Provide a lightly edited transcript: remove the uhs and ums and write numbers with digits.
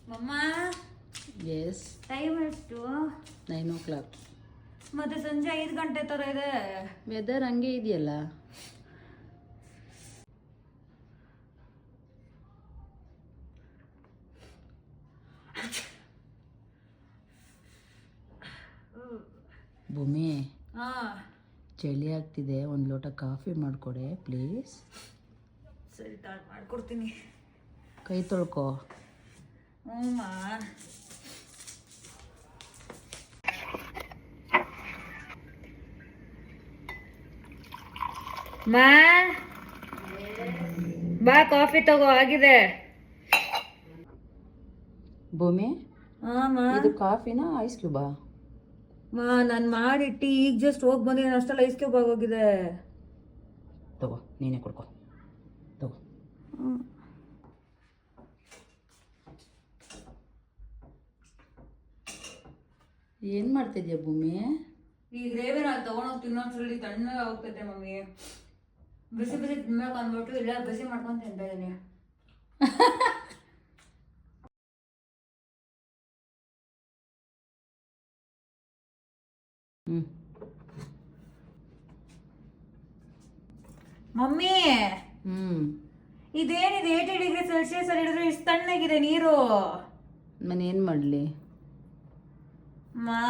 ಮಮ್ಮ S time ಎಷ್ಟು? 9 o'clock. ಮತ್ತೆ ಸಂಜೆ 5 ಗಂಟೆ ತರ ಇದೆ. ವೆದರ್ ಹಂಗೆ ಇದೆಯಲ್ಲ. ಭೂಮಿ ಹಾ ಚಳಿ ಆಗ್ತಿದೆ, ಒಂದು ಲೋಟ ಕಾಫಿ ಮಾಡಿಕೊಡೆ ಪ್ಲೀಸ್. ಸರಿ ಮಾಡ್ಕೊಡ್ತೀನಿ. ಕೈ ತೊಳ್ಕೊ. ಹ್ಞೂ ಮಾ ಬಾ ಕಾಫಿ ತಗೋ ಆಗಿದೆ. ಭೂಮಿ ಹಾಂ ಇದು ಕಾಫಿನಾ ಐಸ್ ಕ್ಯೂಬಾ? ನಾನು ಮಾಡಿಟ್ಟು ಈಗ ಜಸ್ಟ್ ಹೋಗಿ ಬಂದಿದ್ದೀನಿ, ಅಷ್ಟೆಲ್ಲ ಐಸ್ ಕ್ಯೂಬ್ ಆಗೋಗಿದೆ. ತಗೋ ನೀನೇ ಕೊಡ್ಕೊ ತಗೋ. ಏನು ಮಾಡ್ತಿದ್ಯಾ ಭೂಮಿ? ಈ ಗ್ರೇವಿ ನಾನು ತೊಗೊಂಡೋಗಿ ತಿನ್ನೋದ್ರಲ್ಲಿ ತಣ್ಣಗೆ ಹೋಗ್ತೈತೆ ಮಮ್ಮಿ. ಬಿಸಿ ಬಿಸಿ ತಿನ್ಬೇಕು ಅಂದ್ಬಿಟ್ಟು ಇಲ್ಲ ಬಿಸಿ ಮಾಡ್ಕೊಂಡು ತಿಂತಾ ಇದ್ದೀನಿ. ಮಮ್ಮಿ ಇದೇನಿದೆ 80 ಡಿಗ್ರಿ ಸೆಲ್ಸಿಯಸ್ ಅಲ್ಲಿ ಹಿಡಿದ್ರೆ ಇಷ್ಟು ತಣ್ಣಗಿದೆ ನೀರು. ನಾನು ಏನು ಮಾಡಲಿ? ಮಾ